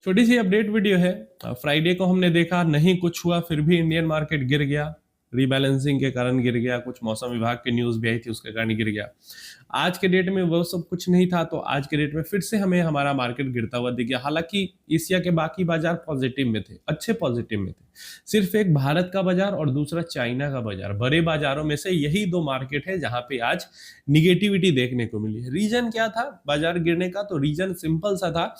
छोटी सी update video है। Friday को हमने देखा नहीं कुछ हुआ, फिर भी इंडियन मार्केट गिर गया। रीबैलेंसिंग के कारण गिर गया, कुछ मौसम विभाग की न्यूज भी आई थी उसके कारण गिर गया। आज के डेट में वो सब कुछ नहीं था, तो आज के डेट में फिर से हमें हमारा मार्केट गिरता हुआ दिख गया। हालांकि एशिया के बाकी बाजार पॉजिटिव में थे, अच्छे पॉजिटिव में थे। सिर्फ एक भारत का बाजार और दूसरा चाइना का बाजार, बड़े बाजारों में से यही दो मार्केट है जहां पे आज निगेटिविटी देखने को मिली है। रीजन क्या था बाजार गिरने का? तो रीजन सिंपल सा था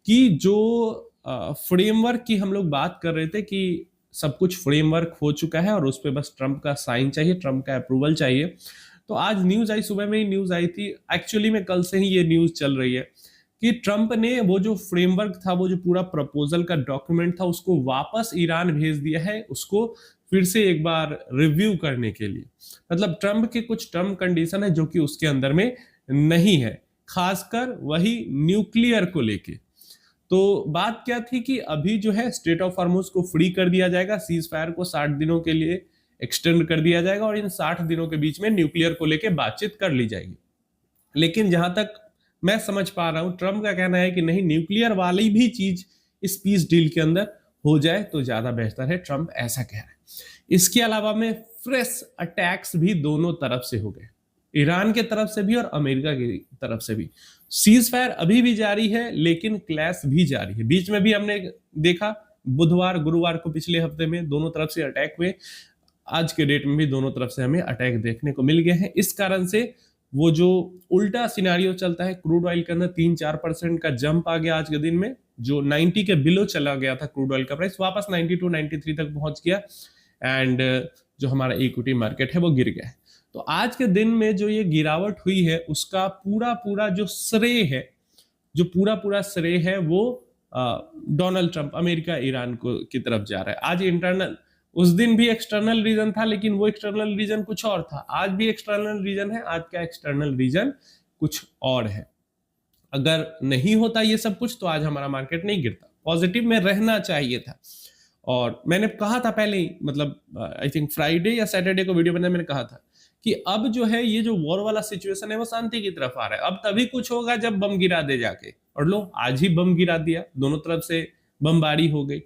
कि जो फ्रेमवर्क की हम लोग बात कर रहे थे कि सब कुछ फ्रेमवर्क हो चुका है और उस पर बस ट्रंप का साइन चाहिए, ट्रंप का अप्रूवल चाहिए। तो आज न्यूज आई, सुबह में ही न्यूज आई थी, एक्चुअली में कल से ही ये न्यूज चल रही है कि ट्रंप ने वो जो फ्रेमवर्क था, वो जो पूरा प्रपोजल का डॉक्यूमेंट था, उसको वापस ईरान भेज दिया है, उसको फिर से एक बार रिव्यू करने के लिए। मतलब ट्रंप के कुछ टर्म कंडीशन है जो कि उसके अंदर में नहीं है, खासकर वही न्यूक्लियर को लेके। तो बात क्या थी कि अभी जो है स्टेट ऑफ हॉर्मुज को फ्री कर दिया जाएगा, सीज फायर को 60 दिनों के लिए एक्सटेंड कर दिया जाएगा और इन 60 दिनों के बीच में न्यूक्लियर को लेके बातचीत कर ली जाएगी। लेकिन जहां तक मैं समझ पा रहा हूं, ट्रंप का कहना है कि नहीं, न्यूक्लियर वाली भी चीज इस पीस डील के अंदर हो जाए तो ज्यादा बेहतर है, ट्रंप ऐसा कह रहा है। इसके अलावा में फ्रेश अटैक्स भी दोनों तरफ से हो गए, ईरान के तरफ से भी और अमेरिका की तरफ से भी। सीज फायर अभी भी जारी है लेकिन क्लैश भी जारी है। बीच में भी हमने देखा बुधवार गुरुवार को पिछले हफ्ते में दोनों तरफ से अटैक हुए। आज के डेट में भी दोनों तरफ से हमें अटैक देखने को मिल गए हैं। इस कारण से वो जो उल्टा सिनारियो चलता है, क्रूड ऑयल के अंदर 3-4% का जंप आ गया आज के दिन में। जो 90 के बिलो चला गया था क्रूड ऑयल का प्राइस, वापस 92-93 तक पहुंच गया एंड जो हमारा इक्विटी मार्केट है वो गिर गया है। तो आज के दिन में जो ये गिरावट हुई है उसका पूरा पूरा जो श्रेय है, जो पूरा पूरा श्रेय है वो डोनाल्ड ट्रंप, अमेरिका ईरान को की तरफ जा रहा है। आज इंटरनल, उस दिन भी एक्सटर्नल रीजन था लेकिन वो एक्सटर्नल रीजन कुछ और था। आज भी एक्सटर्नल रीजन है, आज का एक्सटर्नल रीजन कुछ और है। अगर नहीं होता ये सब कुछ तो आज हमारा मार्केट नहीं गिरता, पॉजिटिव में रहना चाहिए था। और मैंने कहा था पहले ही, मतलब आई थिंक फ्राइडे या सैटरडे को वीडियो बनाया, मैंने कहा था कि अब जो है ये जो वॉर वाला सिचुएशन है वो शांति की तरफ आ रहा है। अब तभी कुछ होगा जब बम गिरा दे जाके, और लो आज ही बम गिरा दिया, दोनों तरफ से बमबारी हो गई।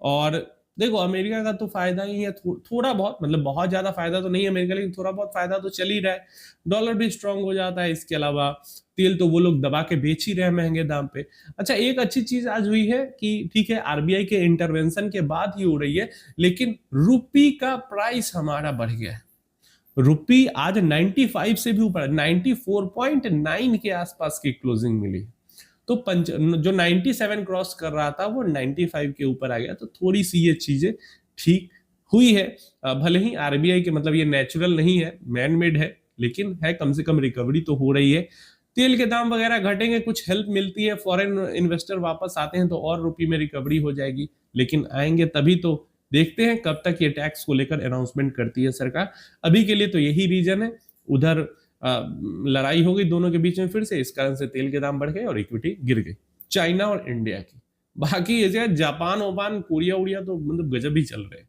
और देखो अमेरिका का तो फायदा ही है, थोड़ा बहुत, मतलब बहुत ज्यादा फायदा तो नहीं है अमेरिका, लेकिन थोड़ा बहुत फायदा तो चल ही रहा है। डॉलर भी स्ट्रांग हो जाता है, इसके अलावा तेल तो वो लोग दबा के बेच ही रहे हैं महंगे दाम पे। अच्छा, एक अच्छी चीज आज हुई है कि ठीक है आरबीआई के इंटरवेंशन के बाद ही हो रही है, लेकिन रुपी का प्राइस हमारा बढ़ गया है। रुपी आज 95 से भी ऊपर, 94.9 के आसपास की क्लोजिंग मिली। तो जो 97 क्रॉस कर रहा था वो 95 के ऊपर आ गया। तो थोड़ी सी ये चीजें ठीक हुई है। भले ही आरबीआई के, मतलब ये नेचुरल नहीं है, मैन मेड है, लेकिन है, कम से कम रिकवरी तो हो रही है। तेल के दाम वगैरह घटेंगे, कुछ हेल्प मिलती है, फॉरेन इन्वेस्टर वापस आते हैं तो और रुपये में रिकवरी हो जाएगी। लेकिन आएंगे तभी तो, देखते हैं कब तक ये टैक्स को लेकर अनाउंसमेंट करती है सरकार। अभी के लिए तो यही रीजन है। उधर लड़ाई हो गई दोनों के बीच में फिर से, इस कारण से तेल के दाम बढ़ गए और इक्विटी गिर गई, चाइना और इंडिया की। बाकी जापान ओपान कोरिया उड़िया तो मतलब गजब ही चल रहे हैं।